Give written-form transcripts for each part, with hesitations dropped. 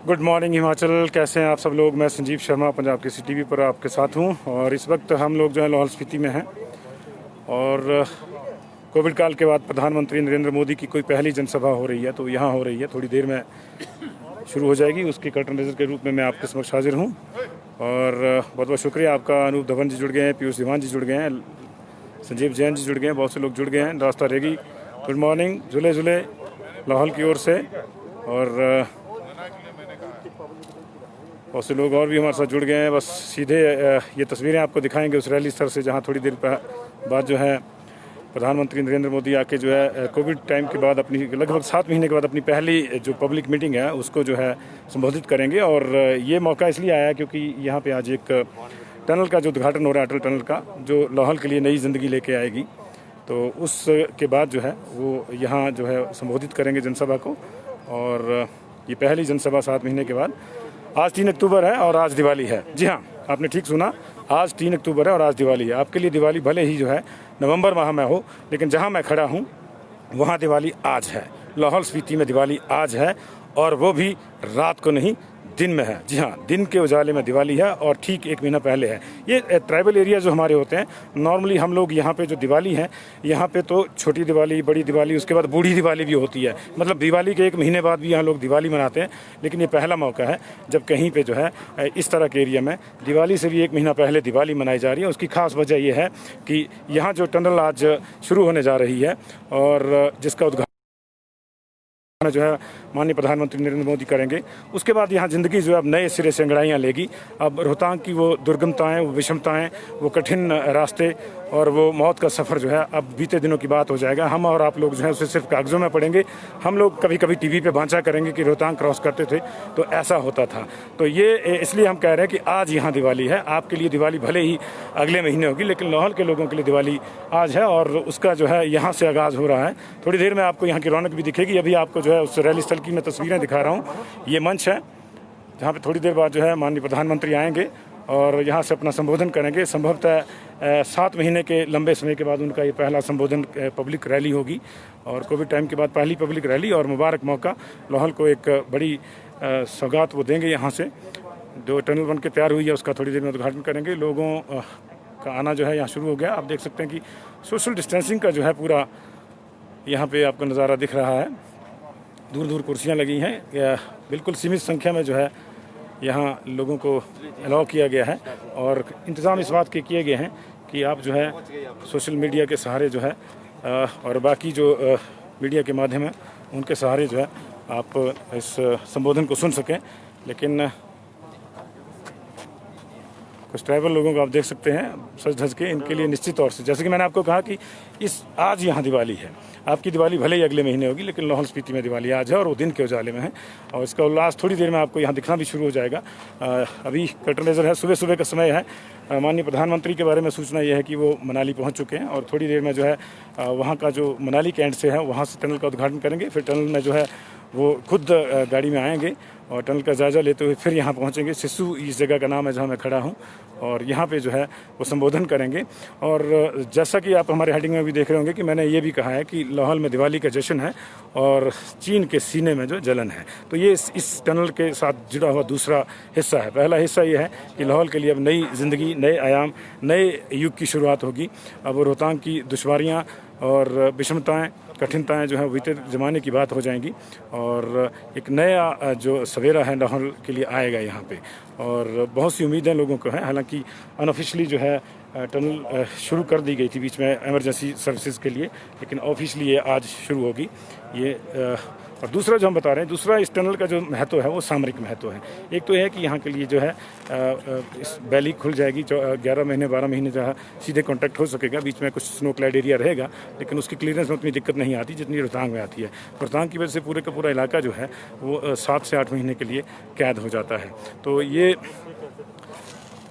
Good morning Himachal, कैसे हैं आप सब लोग। मैं संजीव शर्मा पंजाब केसरी टीवी पर आपके साथ हूं और इस वक्त हम लोग जो है लाहौल स्पीति में हैं और कोविड काल के बाद प्रधानमंत्री नरेंद्र मोदी की कोई पहली जनसभा हो रही है, तो यहाँ हो रही है, थोड़ी देर में शुरू हो जाएगी। उसकी कर्टन रेजर के रूप में मैं आपके समक्ष हाजिर हूँ और बहुत बहुत शुक्रिया आपका। अनूप धवन जी जुड़ गए हैं, पीयूष दीवान जी जुड़ गए हैं, संजीव जैन जी जुड़ गए हैं, बहुत से लोग जुड़ गए हैं। रास्ता रेगी, गुड मॉर्निंग, जुले जुले लाहौल की ओर से। और बहुत से लोग और भी हमारे साथ जुड़ गए हैं। बस सीधे ये तस्वीरें आपको दिखाएंगे उस रैली स्थल से जहां थोड़ी देर बाद जो है प्रधानमंत्री नरेंद्र मोदी आके जो है कोविड टाइम के बाद अपनी लगभग 7 महीने के बाद अपनी पहली जो पब्लिक मीटिंग है उसको जो है संबोधित करेंगे। और ये मौका इसलिए आया क्योंकि यहाँ पे आज एक टनल का जो उद्घाटन हो रहा है, अटल टनल का, जो लाहौल के लिए नई ज़िंदगी लेके आएगी। तो उसके बाद जो है वो यहाँ जो है संबोधित करेंगे जनसभा को। और ये पहली जनसभा 7 महीने के बाद। आज 3 अक्टूबर है और आज दिवाली है। जी हाँ, आपने ठीक सुना, आज 3 अक्टूबर है और आज दिवाली है। आपके लिए दिवाली भले ही जो है नवंबर माह में हो, लेकिन जहाँ मैं खड़ा हूँ वहाँ दिवाली आज है। लाहौल स्पीति में दिवाली आज है और वो भी रात को नहीं, दिन में है। जी हाँ, दिन के उजाले में दिवाली है और ठीक 1 महीना पहले है। ये ट्राइबल एरिया जो हमारे होते हैं, नॉर्मली हम लोग यहाँ पे जो दिवाली है, यहाँ पे तो छोटी दिवाली, बड़ी दिवाली, उसके बाद बूढ़ी दिवाली भी होती है। मतलब दिवाली के 1 महीने बाद भी यहाँ लोग दिवाली मनाते हैं। लेकिन ये पहला मौका है जब कहीं पे जो है इस तरह के एरिया में दिवाली से भी 1 महीना पहले दिवाली मनाई जा रही है। उसकी खास वजह ये है कि यहाँ जो टनल आज शुरू होने जा रही है और जिसका उद्घाटन जो है माननीय प्रधानमंत्री नरेंद्र मोदी करेंगे, उसके बाद यहाँ ज़िंदगी जो है अब नए सिरे से अंगड़ाइयाँ लेगी। अब रोहतांग की वो दुर्गमताएं, वो विषमताएं, वो कठिन रास्ते और वो मौत का सफ़र जो है अब बीते दिनों की बात हो जाएगा। हम और आप लोग जो है उसे सिर्फ कागज़ों में पढ़ेंगे। हम लोग कभी कभी टीवी पे बांचा करेंगे कि रोहतांग क्रॉस करते थे तो ऐसा होता था। तो ये इसलिए हम कह रहे हैं कि आज यहाँ दिवाली है। आपके लिए दिवाली भले ही अगले महीने होगी, लेकिन लाहौल के लोगों के लिए दिवाली आज है और उसका जो है यहाँ से आगाज़ हो रहा है। थोड़ी देर में आपको यहाँ की रौनक भी दिखेगी। अभी आपको जो है उस रैली स्थल की मैं तस्वीरें दिखा रहा हूँ। ये मंच है जहाँ पे थोड़ी देर बाद जो है माननीय प्रधानमंत्री आएंगे और यहाँ से अपना संबोधन करेंगे। संभवतः 7 महीने के लंबे समय के बाद उनका ये पहला संबोधन पब्लिक रैली होगी और कोविड टाइम के बाद पहली पब्लिक रैली और मुबारक मौका। लाहौल को एक बड़ी सौगात वो देंगे। यहाँ से जो टनल बन के तैयार हुई है उसका थोड़ी देर में उद्घाटन करेंगे। लोगों का आना जो है यहाँ शुरू हो गया। आप देख सकते हैं कि सोशल डिस्टेंसिंग का जो है पूरा यहाँ पे आपको नज़ारा दिख रहा है। दूर दूर कुर्सियाँ लगी हैं, बिल्कुल सीमित संख्या में जो है यहाँ लोगों को अलाउ किया गया है और इंतज़ाम इस बात के किए गए हैं कि आप जो है सोशल मीडिया के सहारे जो है और बाकी जो मीडिया के माध्यम है उनके सहारे जो है आप इस संबोधन को सुन सकें। लेकिन कुछ ट्राइबल लोगों को आप देख सकते हैं सज धज के, इनके लिए निश्चित तौर से, जैसे कि मैंने आपको कहा कि आज यहाँ दिवाली है। आपकी दिवाली भले ही अगले महीने होगी, लेकिन लाहौल स्पीति में दिवाली आज है और वो दिन के उजाले में है और इसका उल्लास थोड़ी देर में आपको यहाँ दिखना भी शुरू हो जाएगा। अभी कर्टन रेजर है, सुबह सुबह का समय है। माननीय प्रधानमंत्री के बारे में सूचना यह है कि वो मनाली पहुँच चुके हैं और थोड़ी देर में जो है वहाँ का जो मनाली के एंड से है वहाँ से टनल का उद्घाटन करेंगे। फिर टनल में जो है वो खुद गाड़ी में आएंगे और टनल का जायजा लेते हुए फिर यहाँ पहुँचेंगे। सिस्सू इस जगह का नाम है जहाँ मैं खड़ा हूँ और यहाँ पे जो है वो संबोधन करेंगे। और जैसा कि आप हमारे हेडिंग में भी देख रहे होंगे कि मैंने ये भी कहा है कि लाहौल में दिवाली का जश्न है और चीन के सीने में जो जलन है। तो ये इस टनल के साथ जुड़ा हुआ दूसरा हिस्सा है। पहला हिस्सा ये है कि लाहौल के लिए अब नई ज़िंदगी, नए आयाम, नए युग की शुरुआत होगी। अब रोहतांग की दुश्वारियाँ और विषमताएँ, कठिनताएं जो है बीते ज़माने की बात हो जाएंगी और एक नया जो सवेरा है लाहौल के लिए आएगा यहाँ पे। और बहुत सी उम्मीदें लोगों को हैं। हालांकि अनऑफिशियली जो है टनल शुरू कर दी गई थी बीच में इमरजेंसी सर्विसेज के लिए, लेकिन ऑफिशियली ये आज शुरू होगी ये। और दूसरा जो हम बता रहे हैं, दूसरा इस टनल का जो महत्व है वो सामरिक महत्व है। एक तो है कि यहाँ के लिए जो है इस वैली खुल जाएगी, 11 महीने 12 महीने जो है सीधे कॉन्टैक्ट हो सकेगा। बीच में कुछ स्नो क्लाइड एरिया रहेगा, लेकिन उसकी क्लियरेंस में उतनी दिक्कत नहीं आती जितनी रोहतांग में आती है। रोहतांग की वजह से पूरे का पूरा इलाका जो है वो 7 से 8 महीने के लिए कैद हो जाता है। तो ये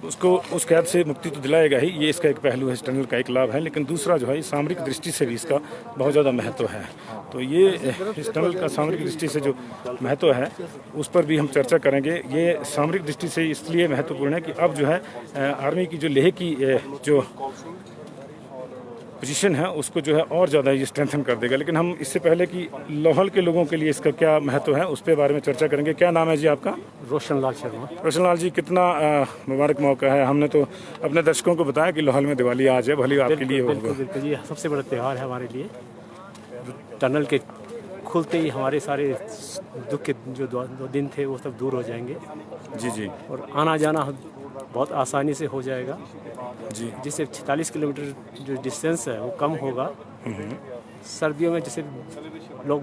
उसको उस कैद से मुक्ति तो दिलाएगा ही, ये इसका एक पहलू है, इस टनल का एक लाभ है। लेकिन दूसरा जो है सामरिक दृष्टि से भी इसका बहुत ज़्यादा महत्व है। तो ये इस टनल का सामरिक दृष्टि से जो महत्व है उस पर भी हम चर्चा करेंगे। ये सामरिक दृष्टि से इसलिए महत्वपूर्ण है कि अब जो है आर्मी की जो लेह की जो पोजीशन है उसको जो है और ज़्यादा ये स्ट्रेंथन कर देगा। लेकिन हम इससे पहले कि लाहौल के लोगों के लिए इसका क्या महत्व है उस पे बारे में चर्चा करेंगे। क्या नाम है जी आपका? रोशन लाल शर्मा। रोशन लाल जी, कितना मुबारक मौका है। हमने तो अपने दर्शकों को बताया कि लाहौल में दिवाली आज है, भले आपके लिए होगा। बिल्कुल, ये सबसे बड़ा त्यौहार है हमारे लिए। टनल के खुलते ही हमारे सारे दुख के जो 2 दिन थे वो सब दूर हो जाएंगे। जी जी। और आना जाना बहुत आसानी से हो जाएगा जी। जिससे 46 किलोमीटर जो डिस्टेंस है वो कम होगा। सर्दियों में जैसे लोग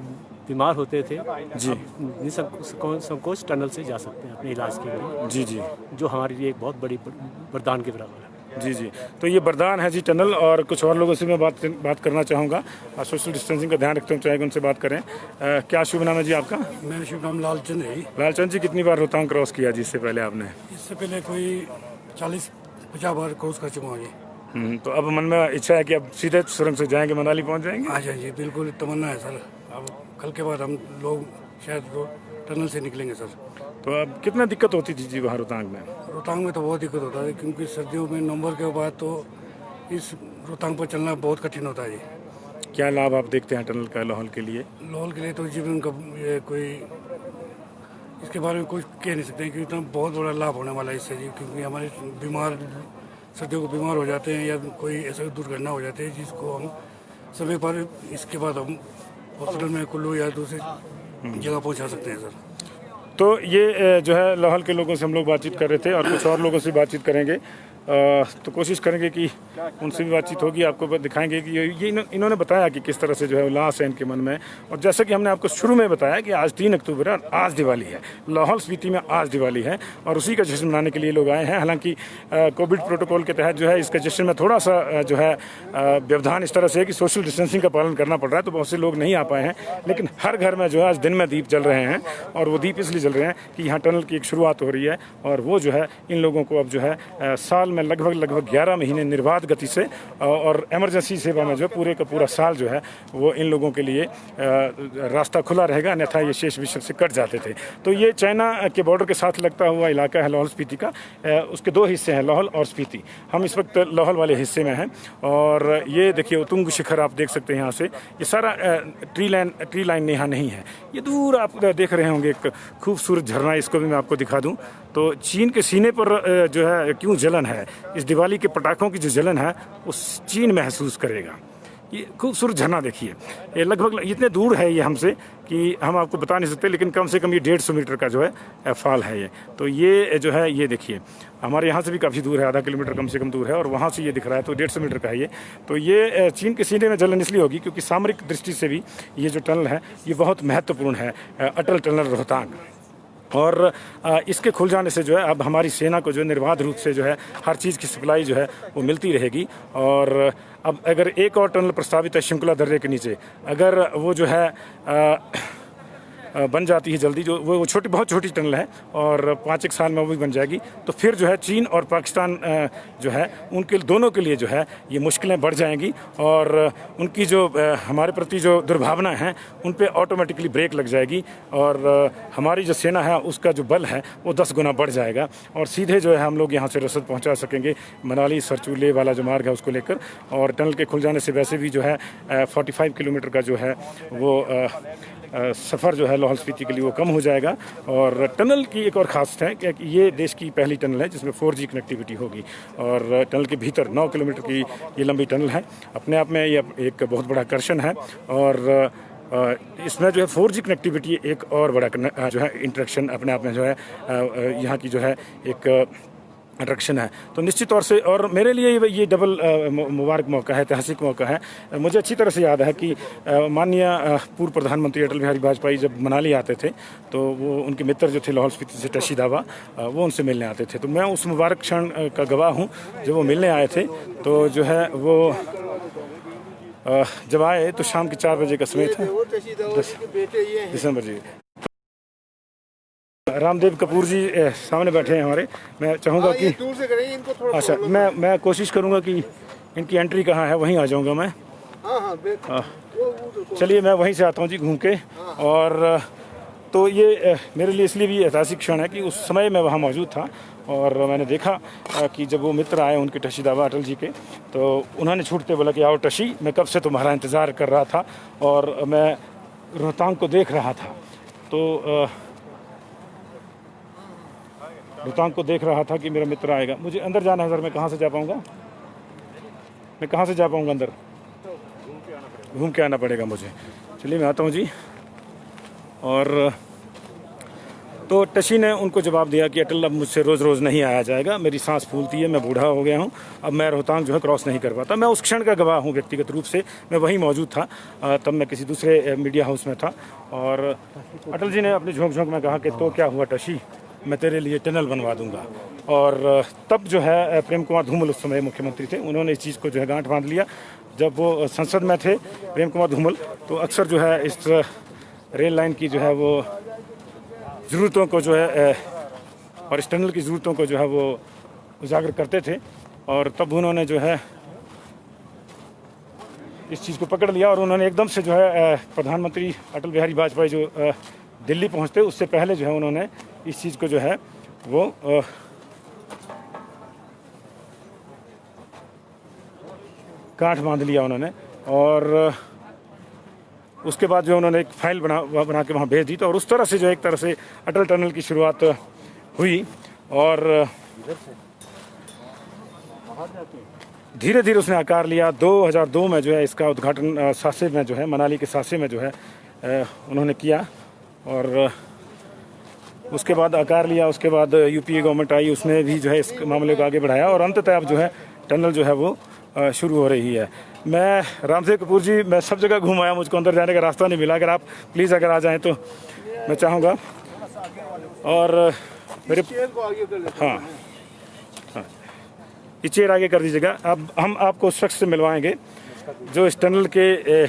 बीमार होते थे जी, संकोच टनल से जा सकते हैं अपने इलाज के लिए। जी जी। जो हमारे लिए एक बहुत बड़ी वरदान के बराबर है। जी जी। तो ये वरदान है जी टनल। और कुछ और लोगों से मैं बात करना चाहूँगा। सोशल डिस्टेंसिंग का ध्यान रखते हुए चाहे उनसे बात करें। क्या शुभ नाम है जी आपका? मेरा शुभ नाम लालचंद है। लालचंद जी, कितनी बार रोहतांग क्रॉस किया जी इससे पहले आपने? इससे पहले कोई 40-50 बार क्रॉस कर चुका हूँ। तो अब मन में इच्छा है कि अब सीधे सुरंग से जाएंगे, मनाली पहुँच जाएंगे? हाँ जी, बिल्कुल तमन्ना है सर। अब कल के बाद हम लोग शायद टनल से निकलेंगे सर। तो अब कितना दिक्कत होती थी जी वहाँ रोहतांग में? रोहतांग में तो बहुत दिक्कत होता है क्योंकि सर्दियों में नवंबर के बाद तो इस रोहतांग पर चलना बहुत कठिन होता है। क्या लाभ आप देखते हैं टनल का लाहौल के लिए? लाहौल के लिए तो जीवन का ये कोई इसके बारे में कुछ कह नहीं सकते क्योंकि इतना बहुत बड़ा लाभ होने वाला है इससे जी। क्योंकि हमारे बीमार सर्दियों को बीमार हो जाते हैं या कोई ऐसा दुर्घटना हो जाती है जिसको हम समय पर इसके बाद हम हॉस्पिटल में कुल्लू या दूसरी जगह पहुंचा सकते हैं सर। तो ये जो है लाहौल के लोगों से हम लोग बातचीत कर रहे थे और कुछ और लोगों से बातचीत करेंगे। तो कोशिश करेंगे कि उनसे भी बातचीत होगी, आपको दिखाएंगे कि ये इन्होंने बताया कि किस तरह से जो है उल्लास है इनके मन में। और जैसा कि हमने आपको शुरू में बताया कि आज 3 अक्टूबर है और आज दिवाली है, लाहौल स्पीति में आज दिवाली है और उसी का जश्न मनाने के लिए लोग आए हैं। हालांकि कोविड प्रोटोकॉल के तहत जो है इसका जश्न में थोड़ा सा जो है व्यवधान इस तरह से है कि सोशल डिस्टेंसिंग का पालन करना पड़ रहा है, तो बहुत से लोग नहीं आ पाए हैं। लेकिन हर घर में जो है आज दिन में दीप जल रहे हैं और वो दीप इसलिए जल रहे हैं कि यहाँ टनल की एक शुरुआत हो रही है और वो जो है इन लोगों को अब जो है साल में लगभग 11 महीने निर्बाध गति से और इमरजेंसी सेवा में जो पूरे का पूरा साल जो है वो इन लोगों के लिए रास्ता खुला रहेगा, अन्यथा ये शेष विश्व से कट जाते थे। तो ये चाइना के बॉर्डर के साथ लगता हुआ इलाका है लाहौल स्पीति का। उसके 2 हिस्से हैं, लाहौल और स्पीति। हम इस वक्त लाहौल वाले हिस्से में हैं और ये देखिए उतुंग शिखर आप देख सकते हैं यहाँ से। ये सारा ट्री लाइन यहाँ नहीं है, ये दूर आप देख रहे होंगे एक खूबसूरत झरना, इसको भी मैं आपको दिखा दूँ। तो चीन के सीने पर जो है क्यों जलन है, इस दिवाली के पटाखों की जो जलन है वो चीन महसूस करेगा। ये खूबसूरत झरना देखिए, ये लगभग इतने दूर है ये हमसे कि हम आपको बता नहीं सकते, लेकिन कम से कम ये 150 मीटर का जो है फॉल है ये। तो ये जो है ये देखिए हमारे यहाँ से भी काफ़ी दूर है, आधा किलोमीटर कम से कम दूर है और वहाँ से ये दिख रहा है, तो 150 मीटर का है ये। तो ये चीन के सीने में जलन इसलिए होगी क्योंकि सामरिक दृष्टि से भी ये जो टनल है ये बहुत महत्वपूर्ण है, अटल टनल रोहतांग। और इसके खुल जाने से जो है अब हमारी सेना को जो निर्बाध रूप से जो है हर चीज़ की सप्लाई जो है वो मिलती रहेगी। और अब अगर एक और टनल प्रस्तावित है शिंकुला दर्रे के नीचे, अगर वो जो है बन जाती है जल्दी, जो वो बहुत छोटी टनल है और 5-1 साल में वो भी बन जाएगी, तो फिर जो है चीन और पाकिस्तान जो है उनके दोनों के लिए जो है ये मुश्किलें बढ़ जाएंगी और उनकी जो हमारे प्रति जो दुर्भावना है उन पे ऑटोमेटिकली ब्रेक लग जाएगी और हमारी जो सेना है उसका जो बल है वो 10 गुना बढ़ जाएगा और सीधे जो है हम लोग यहाँ से रसद पहुँचा सकेंगे मनाली सरचूले वाला जो मार्ग है उसको लेकर। और टनल के खुल जाने से वैसे भी जो है 45 किलोमीटर का जो है वो सफ़र जो है लाहौल स्पीति के लिए वो कम हो जाएगा। और टनल की एक और खासियत है कि ये देश की पहली टनल है जिसमें 4G कनेक्टिविटी होगी और टनल के भीतर 9 किलोमीटर की ये लंबी टनल है। अपने आप में ये एक बहुत बड़ा आकर्षण है और इसमें जो है 4G कनेक्टिविटी एक और बड़ा जो है इंटरेक्शन अपने आप में जो है यहाँ की जो है एक अट्रैक्शन है। तो निश्चित तौर से और मेरे लिए ये डबल मुबारक मौका है, ऐतिहासिक मौका है। मुझे अच्छी तरह से याद है कि माननीय पूर्व प्रधानमंत्री अटल बिहारी वाजपेयी जब मनाली आते थे तो वो उनके मित्र जो थे लाहौल स्पीति से टशी दावा, वो उनसे मिलने आते थे। तो मैं उस मुबारक क्षण का गवाह हूँ जब वो मिलने आए थे। तो जो है वो जब आए तो शाम के 4 बजे का समय था, 10 दिसंबर जी। रामदेव कपूर जी सामने बैठे हैं हमारे। मैं चाहूँगा कि दूर से करेंगे इनको थोड़ा। अच्छा, मैं कोशिश करूँगा कि इनकी एंट्री कहाँ है, वहीं आ जाऊँगा मैं। हाँ चलिए मैं वहीं से आता हूँ जी घूम के। और तो ये मेरे लिए इसलिए भी ऐतिहासिक क्षण है कि उस समय मैं वहाँ मौजूद था और मैंने देखा कि जब वो मित्र आए उनके टशी दावा अटल जी के, तो उन्होंने छूटते बोला कि आओ टशी, मैं कब से तुम्हारा इंतज़ार कर रहा था और मैं रोहतांग को देख रहा था। तो रोहतांग को देख रहा था कि मेरा मित्र आएगा। मुझे अंदर जाना है सर, मैं कहाँ से जा पाऊँगा? मैं कहाँ से जा पाऊँगा अंदर? घूम के आना पड़ेगा मुझे। चलिए मैं आता हूँ जी। और तो टशी ने उनको जवाब दिया कि अटल अब मुझसे रोज़ रोज़ नहीं आया जाएगा, मेरी सांस फूलती है, मैं बूढ़ा हो गया हूँ, अब मैं रोहतांग जो है क्रॉस नहीं कर पाता। मैं उस क्षण का गवाह हूँ व्यक्तिगत रूप से, मैं वहीं मौजूद था। तब मैं किसी दूसरे मीडिया हाउस में था और अटल जी ने अपने झोंक झोंक में कहा कि तो क्या हुआ टशी, मैं तेरे लिए टनल बनवा दूंगा। और तब जो है प्रेम कुमार धूमल उस समय मुख्यमंत्री थे, उन्होंने इस चीज़ को जो है गांठ बांध लिया। जब वो संसद में थे प्रेम कुमार धूमल, तो अक्सर जो है इस रेल लाइन की जो है वो ज़रूरतों को जो है और इस टनल की ज़रूरतों को जो है वो उजागर करते थे। और तब उन्होंने जो है इस चीज़ को पकड़ लिया और उन्होंने एकदम से जो है प्रधानमंत्री अटल बिहारी वाजपेयी जो दिल्ली पहुंचते उससे पहले जो है उन्होंने इस चीज़ को जो है वो गांठ बांध लिया उन्होंने। और उसके बाद जो उन्होंने एक फाइल बना के वहाँ भेज दी। तो और उस तरह से जो एक तरह से अटल टनल की शुरुआत हुई और धीरे धीरे उसने आकार लिया। 2002 में जो है इसका उद्घाटन सासे में जो है मनाली के सासे में जो है उन्होंने किया और उसके बाद आकार लिया। उसके बाद यूपीए गवर्नमेंट आई, उसने भी जो है इस मामले को आगे बढ़ाया और अंततः अब जो है टनल जो है वो शुरू हो रही है। मैं रामदेव कपूर जी, मैं सब जगह घूम आया, मुझको अंदर जाने का रास्ता नहीं मिला। अगर आप प्लीज़ अगर आ जाएं तो मैं चाहूँगा। और मेरे हाँ ये चेयर आगे कर दीजिएगा। अब हम आपको उस शख्स से मिलवाएंगे जो इस टनल के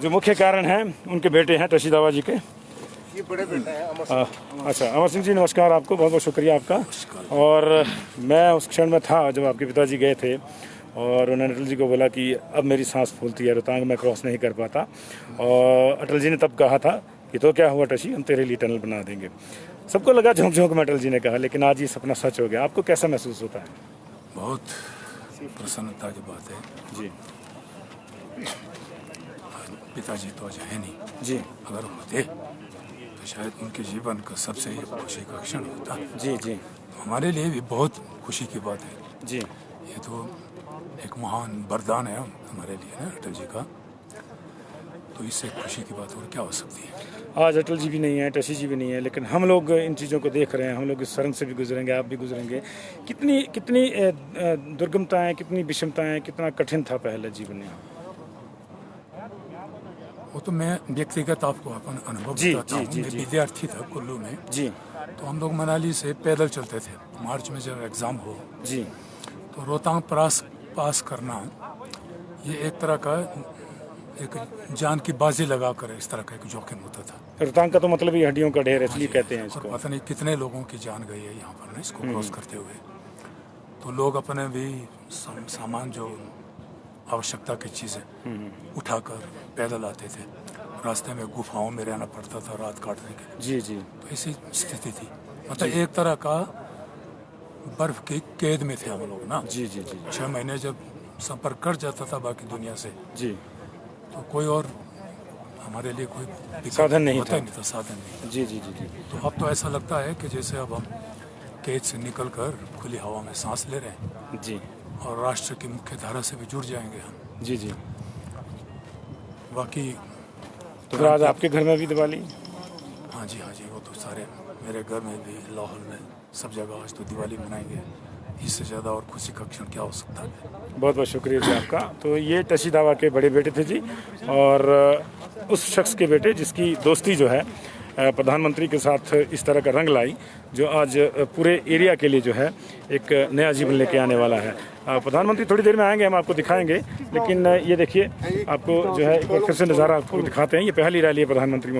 जो मुख्य कारण हैं, उनके बेटे हैं टशी दावा जी के। ये बड़े बेटा है अच्छा, अमर सिंह जी नमस्कार, आपको बहुत बहुत शुक्रिया आपका। और मैं उस क्षण में था जब आपके पिताजी गए थे और उन्होंने अटल जी को बोला कि अब मेरी सांस फूलती है, रोहतांग मैं क्रॉस नहीं कर पाता। और अटल जी ने तब कहा था कि तो क्या हुआ टशी, हम तेरे लिए टनल बना देंगे। सबको लगा झोंक झोंक में अटल जी ने कहा, लेकिन आज ये सपना सच हो गया। आपको कैसा महसूस होता है? बहुत प्रसन्नता की बात है जी पिताजी तो आज है नहीं जी अगर होते तो शायद उनके जीवन का सबसे खुशी का क्षण होता। जी जी तो हमारे लिए भी बहुत खुशी की बात है। जी ये तो एक महान वरदान है हमारे लिए ना अटल जी का, तो इससे खुशी की बात और क्या हो सकती है। आज अटल जी भी नहीं है, टशी जी भी नहीं है, लेकिन हम लोग इन चीज़ों को देख रहे हैं। हम लोग इस सरंग से भी गुजरेंगे, आप भी गुजरेंगे। कितनी कितनी दुर्गमताएं, कितनी विषमताएं, कितना कठिन था पहले जीवन में। वो तो मैं व्यक्तिगत आपको अपन अनुभव जी, बताता जी, हूँ। जी, मैं जी। विद्यार्थी था कुल्लू में, जी तो हम लोग मनाली से पैदल चलते थे। मार्च में जब एग्ज़ाम हो जी तो रोहतांग पास करना ये एक तरह का एक जान की बाजी लगाकर इस तरह का एक जोखिम होता था। रोहतांग का तो मतलब ही हड्डियों का ढेर है, इसलिए कहते हैं और इसको। पता नहीं कितने लोगों की जान गई है यहाँ पर ना इसको क्रॉस करते हुए। तो लोग अपने भी सामान जो आवश्यकता की चीज़ें उठाकर पैदल आते थे। रास्ते में गुफाओं में रहना पड़ता था रात काटने के लिए। जी जी तो ऐसी स्थिति थी, मतलब एक तरह का बर्फ की कैद में थे हम लोग ना। जी जी जी 6 महीने जब संपर्क कर जाता था बाकी दुनिया से, जी तो कोई और हमारे लिए कोई विकल्प साधन नहीं होता था। ही नहीं था, साधन नहीं। जी जी जी जी तो अब तो ऐसा लगता है कि जैसे अब हम कैद से निकलकर खुली हवा में सांस ले रहे हैं जी और राष्ट्र की मुख्य धारा से भी जुड़ जाएंगे हम। जी जी। बाकी तो फिर आज आपके घर में भी दिवाली? हाँ जी, वो तो सारे मेरे घर में भी, लाहौर में, सब जगह आज तो दिवाली मनाएंगे। इससे ज़्यादा और खुशी का क्षण क्या हो सकता है। बहुत बहुत शुक्रिया जी आपका। तो ये टशी दावा के बड़े बेटे थे जी, और उस शख्स के बेटे जिसकी दोस्ती जो है प्रधानमंत्री के साथ इस तरह का रंग लाई जो आज पूरे एरिया के लिए जो है एक नया जीवन लेके आने वाला है। प्रधानमंत्री थोड़ी देर में आएंगे, हम आपको दिखाएंगे, लेकिन ये देखिए आपको जो है एक बार फिर से नज़ारा आपको दिखाते हैं। ये पहली रैली है प्रधानमंत्री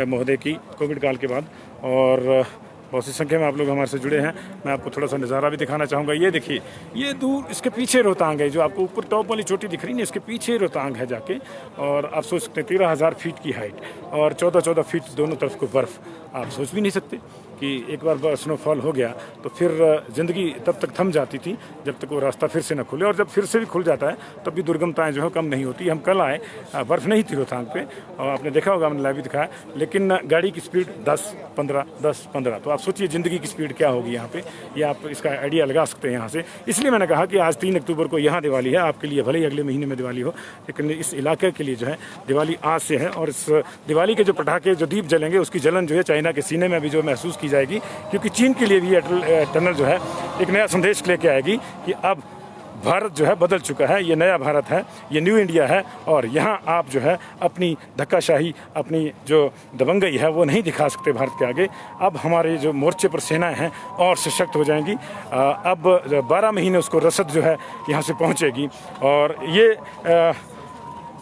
महोदय की कोविड काल के बाद, और बहुत सी संख्या में आप लोग हमारे से जुड़े हैं। मैं आपको थोड़ा सा नज़ारा भी दिखाना चाहूँगा। ये देखिए, ये दूर इसके पीछे रोहतांग है, जो आपको ऊपर टॉप वाली चोटी दिख रही है, इसके पीछे रोहतांग है जाके, और आप सोच सकते हैं 13,000 फीट की हाइट और 14-14 फीट दोनों तरफ को बर्फ़। आप सोच भी नहीं सकते कि एक बार स्नोफॉल हो गया तो फिर ज़िंदगी तब तक थम जाती थी जब तक वो रास्ता फिर से न खुले, और जब फिर से भी खुल जाता है तब भी दुर्गमताएं जो है कम नहीं होती। हम कल आए, बर्फ़ नहीं थी रोहतांग पे, और आपने देखा होगा, हमने लाइव भी दिखाया, लेकिन गाड़ी की स्पीड 10-15। तो आप सोचिए ज़िंदगी की स्पीड क्या होगी यहाँ पे, ये आप इसका आइडिया लगा सकते हैं यहाँ से। इसलिए मैंने कहा कि आज 3 अक्टूबर को यहाँ दिवाली है, आपके लिए भले ही अगले महीने में दिवाली हो, लेकिन इस इलाके के लिए जो है दिवाली आज से है। और इस दिवाली के जो पटाखे, जो दीप जलेंगे, उसकी जलन जो है चाइना के सीने में अभी जो महसूस की जाएगी, क्योंकि चीन के लिए भी ये टनल जो है एक नया संदेश लेके आएगी कि अब भारत जो है बदल चुका है, ये नया भारत है, ये न्यू इंडिया है, और यहाँ आप जो है अपनी धक्काशाही, अपनी जो दबंगई है वो नहीं दिखा सकते भारत के आगे। अब हमारे जो मोर्चे पर सेनाएं हैं और सशक्त हो जाएंगी। अब 12 महीने उसको रसद जो है यहाँ से पहुँचेगी, और ये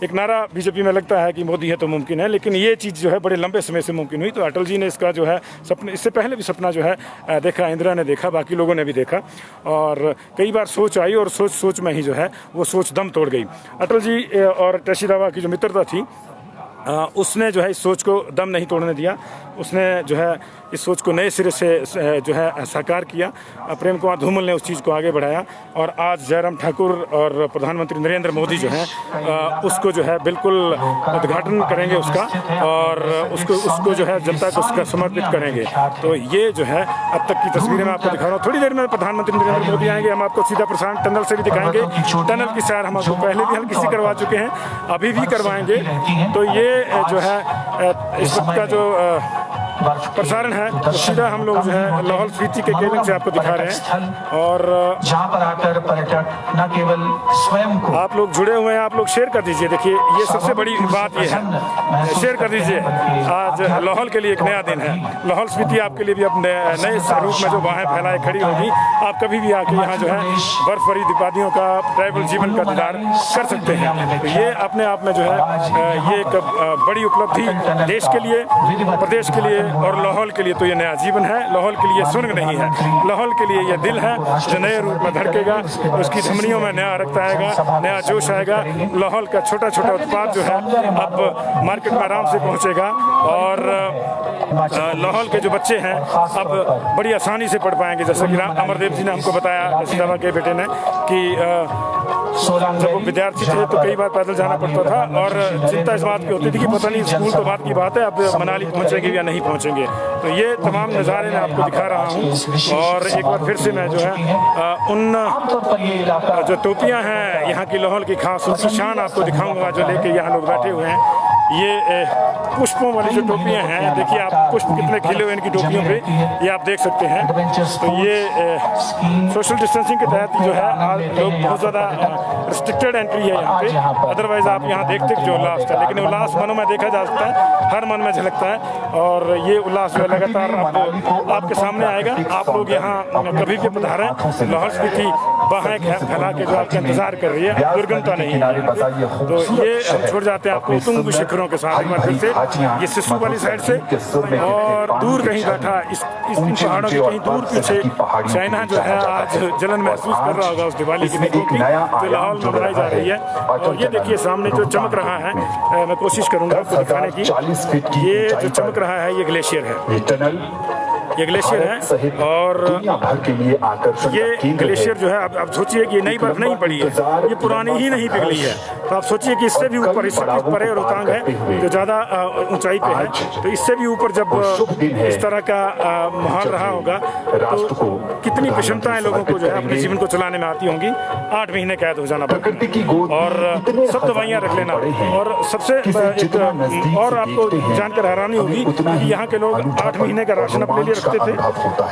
एक नारा बीजेपी में लगता है कि मोदी है तो मुमकिन है, लेकिन ये चीज़ जो है बड़े लंबे समय से मुमकिन हुई। तो अटल जी ने इसका जो है सपने, इससे पहले भी सपना जो है देखा, इंदिरा ने देखा, बाकी लोगों ने भी देखा, और कई बार सोच आई और सोच में ही जो है वो सोच दम तोड़ गई। अटल जी और टेशी रावा की जो मित्रता थी, उसने जो है इस सोच को दम नहीं तोड़ने दिया। उसने जो है इस सोच को नए सिरे से जो है साकार किया। प्रेम कुमार धूमल ने उस चीज़ को आगे बढ़ाया, और आज जयराम ठाकुर और प्रधानमंत्री नरेंद्र मोदी जो हैं उसको जो है बिल्कुल उद्घाटन करेंगे उसका, और उसको जो है जनता को उसका समर्पित करेंगे। तो ये जो है अब तक की तस्वीरें मैं आपको दिखा रहा हूँ। थोड़ी देर में प्रधानमंत्री नरेंद्र मोदी आएंगे, हम आपको सीधा प्रसारण टनल से भी दिखाएंगे। टनल की सैर हम आपको पहले भी हल्की सी करवा चुके हैं, अभी भी करवाएंगे। तो ये जो है इस वक्त का जो प्रसारण है तो सीधा हम लोग जो है लाहौल स्पीति के केबिन से आपको दिखा रहे हैं, और जहां पर आकर पर्यटक न केवल स्वयं को, आप लोग जुड़े हुए हैं, आप लोग शेयर कर दीजिए। देखिए, ये सबसे बड़ी बात ये है, शेयर कर दीजिए। आज लाहौल के लिए एक नया दिन है। लाहौल स्पीति आपके लिए भी अपने नए रूप में जो बाहें फैलाए खड़ी होगी। आप कभी भी आके यहाँ जो है बर्फबारी वादियों का, ट्राइबल जीवन का दीदार कर सकते हैं। तो ये अपने आप में जो है ये एक बड़ी उपलब्धि देश के लिए, प्रदेश के लिए और लाहौल के लिए। तो ये नया जीवन है। लाहौल के लिए स्वर्ग नहीं है, लाहौल के लिए ये दिल है जो नए रूप में धड़केगा। उसकी धमनियों में नया रक्त आएगा, नया जोश आएगा। लाहौल का छोटा छोटा उत्पाद जो है अब मार्केट में आराम से पहुंचेगा, और लाहौल के जो बच्चे हैं अब बड़ी आसानी से पढ़ पाएंगे। जैसे कि अमरदेव जी ने हमको बताया, सीताबा के बेटे ने, कि जब वो विद्यार्थी थे तो कई बार पैदल जाना पड़ता था, और चिंता इस बात की होती थी कि पता नहीं स्कूल तो बात की बात है, अब मनाली पहुंचेंगे या नहीं पहुंचेंगे। तो ये तमाम नज़ारे मैं आपको दिखा रहा हूँ, और एक बार फिर से मैं जो है उन जो टोपियाँ हैं यहाँ की लाहौल की खास, उनकी शान आपको दिखाऊंगा जो लेके यहाँ लोग बैठे हुए हैं। ये पुष्पों वाली जो टोपियाँ हैं, देखिए आप पुष्प कितने खिले हुए इनकी टोपियों पे, ये आप देख सकते हैं। तो ये सोशल डिस्टेंसिंग के तहत जो है लोग बहुत ज़्यादा रिस्ट्रिक्टेड एंट्री है यहाँ पे, अदरवाइज आप यहाँ देखते जो उल्लास था, लेकिन उल्लास मनों में देखा जा सकता है, हर मन में झलकता है, और ये उल्लास जो है लगातार आपके सामने आएगा। आप लोग यहाँ कभी भी पधारें, लाहौल स्पीति बाहें फैला के जो आपका इंतजार कर रही है, दुर्गमता नहीं है। तो ये हम छोड़ जाते हैं आपको तुंग शिखरों के साथ एक बार फिर से, ये सिस्सू वाली साइड से, और दूर कहीं बैठा इस पहाड़ों के कहीं दूर पीछे चाइना जो है आज जलन महसूस कर रहा होगा उस दिवाली की दीपों की जो लाहौल में बनाई जा रही है। और ये देखिए सामने जो चमक रहा है, मैं कोशिश करूंगा आपको दिखाने की। ये जो चमक रहा है ये ग्लेशियर है, ये ग्लेशियर है, और ये ग्लेशियर जो है आप सोचिए कि ये नई बर्फ नहीं पड़ी है, ये पुरानी ही नहीं पिघली है। तो आप सोचिए कि इससे भी ऊपर, इससे ऊपर है रोहतांग है जो ज़्यादा ऊंचाई पे है, तो इससे भी ऊपर जब इस तरह का माहौल रहा होगा तो कितनी विषमताएं लोगों को जो है अपने जीवन को चलाने में आती होंगी। 8 महीने कैद हो जाना पड़ता, और सब दवाइयाँ रख लेना, और सबसे और आपको जानकर हैरानी होगी कि यहाँ के लोग 8 महीने का राशन अपने लिए रखते थे,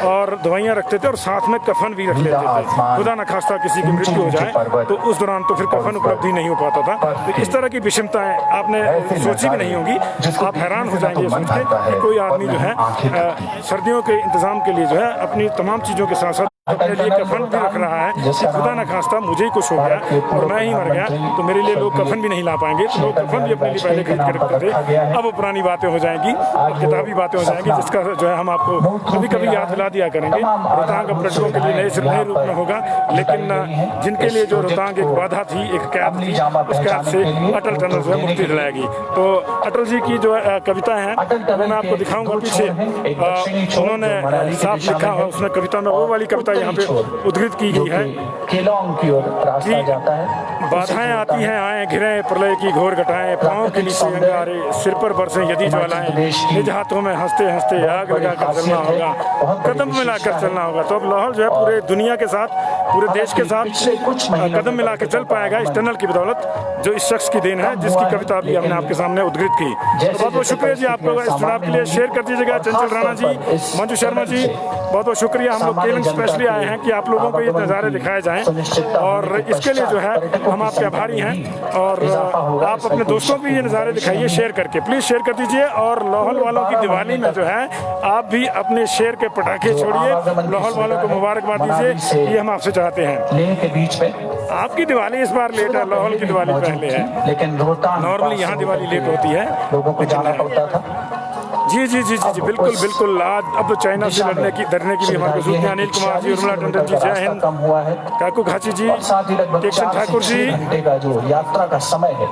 और दवाइयाँ रखते थे, और साथ में कफन भी रख लेते थे। खुदा न खास्ता किसी की मृत्यु हो जाए तो उस दौरान तो फिर कफन उपलब्ध ही नहीं हो पाता था। तो इस तरह की विषमताएं आपने सोची भी नहीं होगी। आप हैरान हो जाएंगे सोच के कि कोई आदमी जो है सर्दियों के इंतजाम के लिए जो है अपनी तमाम चीज़ों के साथ साथ अपने लिए कफन भी रख रहा है कि खुदा न खास्ता मुझे ही कुछ हो गया और मैं ही मर गया तो मेरे लिए लोग कफन भी नहीं ला पाएंगे। तो लोग कफन भी अपने लिए पहले खरीद कर रखते थे। अब वो पुरानी बातें हो जाएंगी और किताबी बातें हो जाएंगी, जिसका जो है हम आपको कभी कभी याद दिला दिया करेंगे। रोहतांग अब पर्यटकों के लिए नए रूप में होगा, लेकिन जिनके लिए जो रोहतांग एक बाधा थी, एक कैद थी, उस कैद से अटल टनल जो है मुक्ति दिलाएगी। तो अटल जी की जो कविता है वो मैं आपको दिखाऊंगा पीछे। उन्होंने साफ लिखा है उसमें कविता में, वो वाली कविता यहाँ पे उद्धृत की गई है कि बाधाएं आती हैं आए घिरे प्रलय की घोर घटाएं, पांव के नीचे अंगारे सिर पर बरसे यदि ज्वालाएं, निज हाथों में हंसते हंसते आग लगाकर चलना होगा, कदम मिलाकर चलना होगा। तो अब लाहौल जो है पूरे दुनिया के साथ, पूरे देश के साथ कदम मिलाकर चल पाएगा इस टनल की बदौलत, जो इस शख्स की देन है जिसकी कविता भी हमने आपके सामने उद्धृत की। तो बहुत बहुत शुक्रिया जी आप लोग इस चुनाव के लिए। शेयर कर दीजिएगा। चंचल राणा जी, मंजू शर्मा जी, बहुत बहुत शुक्रिया। हम लोग केवल स्पेशली आए हैं कि आप लोगों को ये नज़ारे दिखाए जाएं और इसके लिए जो है हम आपके आभारी हैं। और आप अपने दोस्तों को ये नज़ारे दिखाइए शेयर करके, प्लीज़ शेयर कर दीजिए। और लाहौल वालों की दिवाली में जो है आप भी अपने शेयर के पटाखे छोड़िए, लाहौल वालों को मुबारकबाद दीजिए, ये हम आपसे चाहते हैं। आपकी दिवाली इस बार लेट है, लाहौल की दिवाली पहले है, लेकिन नॉर्मली यहाँ दिवाली लेट होती है, लोगों को जाना पड़ता था। जी जी जी जी जी बिल्कुल बिल्कुल। आज अब तो चाइना से धरने की भी हमारे सूचना हैं। अनिल कुमार जी, उर्मिला टंडन जी, जय हिंद, काकू घाची जी, टेक्सन ठाकुर जी, यात्रा का समय है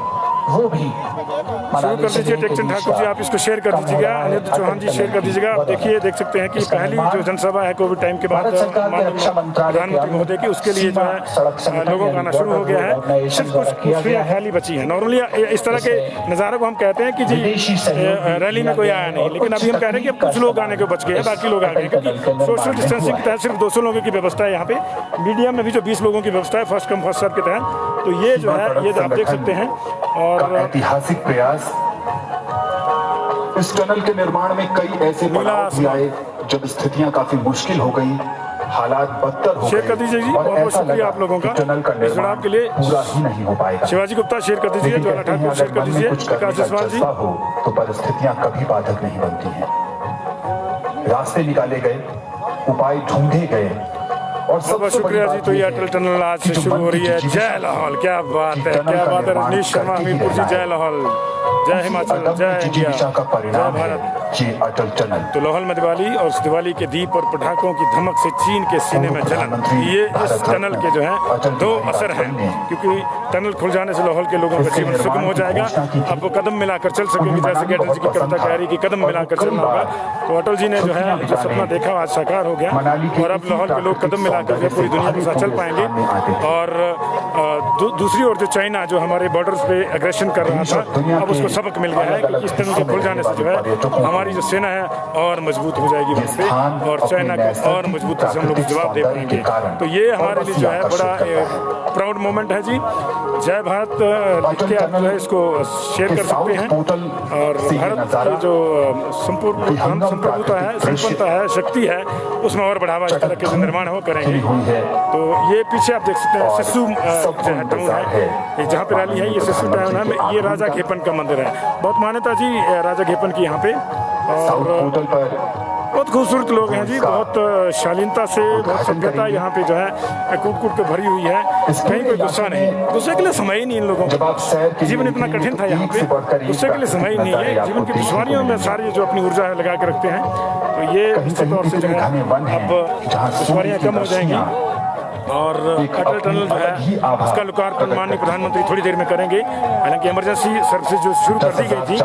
वो भी शुरू कर दीजिए। टेक्सन ठाकुर जी आप इसको शेयर कर दीजिएगा। अनिल चौहान जी शेयर कर दीजिएगा। आप देखिए, देख सकते हैं कि पहली जो जनसभा है कोविड टाइम के बाद प्रधानमंत्री महोदय की, उसके लिए जो है लोगों का आना शुरू हो गया है। सिर्फ कुछ कुर्सियां खाली बची हैं। नॉर्मली इस तरह के नज़ारों को हम कहते हैं कि जी रैली में कोई आया नहीं, लेकिन अभी हम कह रहे हैं कि अब कुछ लोग आने को बच गए हैं, बाकी लोग आ गए, क्योंकि सोशल डिस्टेंसिंग के तहत सिर्फ 200 लोगों की व्यवस्था है यहाँ पे। मीडिया में भी जो 20 लोगों की व्यवस्था है फर्स्ट कम फर्स्ट सर्व के तहत। तो ये जो है ये आप देख सकते हैं। और ऐतिहासिक प्रयास, इस टनल के निर्माण में कई ऐसे पड़ाव भी आए जब स्थितियां काफी मुश्किल हो गई, हालात बदतर हो शेयर कर दीजिए जी। बहुत बहुत शुक्रिया आप लोगों का टनल का निर्माण के लिए। पूरा ही नहीं हो पाएगा। शिवाजी गुप्ता शेयर कर दीजिए, ज्वाला ठाकुर शेयर कर दीजिए, प्रकाश जायसवाल जी। हो तो परिस्थितियां कभी बाधक नहीं बनती हैं। रास्ते निकाले गए, उपाय ढूंढे गए और बहुत शुक्रिया जी। तो ये अटल टनल आज से शुरू हो रही है। जय लाहौल, क्या बात है, क्या बात है। रजनीश शर्मा हमीरपुर जी, जय लाहौल, जय हिमाचल, जय इंडिया, जय भारत। ये अटल टनल तो लाहौल में दिवाली और उस दिवाली के दीप और पटाखों की धमक से चीन के सीने में जलन, ये इस टनल के जो है दो असर हैं। क्योंकि टनल खुल जाने से लाहौल के लोगों का जीवन सुगम हो जाएगा। अब वो कदम मिलाकर चल सकेंगे, जैसे कि अटल जी की कविता कह रही कि कदम मिलाकर चलना होगा। तो अटल जी ने जो है जो सपना देखा आज साकार हो गया और अब लाहौल के लोग कदम मिलाकर जो पूरी दुनिया के साथ चल पाएंगे। और दूसरी ओर जो चाइना जो हमारे बॉर्डर्स पे एग्रेशन कर रहा था, अब उसको सबक मिल गया है कि इस टनल के खुल जाने से जो है हमारी जो सेना है और मजबूत हो जाएगी वहाँ पे, और चाइना को और मजबूती से हम लोग जवाब दे पाएंगे। तो ये हमारे लिए जो है बड़ा प्राउड मोमेंट है जी। जय भारत लिख के आप जो है इसको शेयर कर सकते हैं। और भारत की जो संप्रभुता है, संपन्नता है, शक्ति है, उसमें और बढ़ावा इस तरह के जो निर्माण हो करेंगे। तो ये पीछे आप देख सकते हैं सिस्सू जो है टाउन है, जहाँ पे रैली है, ये सिस्सू टाउन है। ये राजा घेपन का मंदिर है, बहुत मान्यता जी राजा घेपन की यहाँ पे। और बहुत खूबसूरत लोग हैं जी, बहुत शालीनता से, बहुत सभ्यता यहाँ पे जो है कूट कूट के भरी हुई है। कहीं कोई गुस्सा नहीं, गुस्से के लिए समय ही नहीं इन लोगों को। जीवन इतना कठिन था यहाँ पे, गुस्से के लिए समय ही नहीं है। जीवन की दुश्वारियों में सारी जो अपनी ऊर्जा है लगा के रखते हैं। तो ये निश्चित तौर से जो है अब दुश्वारियाँ कम हो जाएंगी। और अटल टनल जो है उसका लोकार्पण माननीय प्रधानमंत्री थोड़ी देर में करेंगे। हालांकि इमरजेंसी सर्विसेज जो शुरू कर दी गई थी,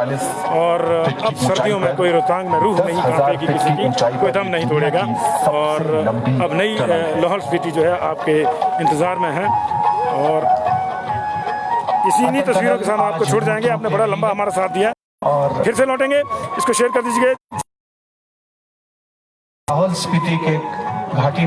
और अब सर्दियों में कोई रोहतांग में रूह नहीं कांपेगी किसी की, कोई दम नहीं तोड़ेगा। और अब नई लाहौल स्पीति जो है आपके इंतज़ार में है। और इन्हीं तस्वीरों के साथ आपको छोड़ जाएंगे। आपने बड़ा लंबा हमारा साथ दिया, फिर से लौटेंगे। इसको शेयर कर दीजिए। लाहौल स्पीति के घाटी में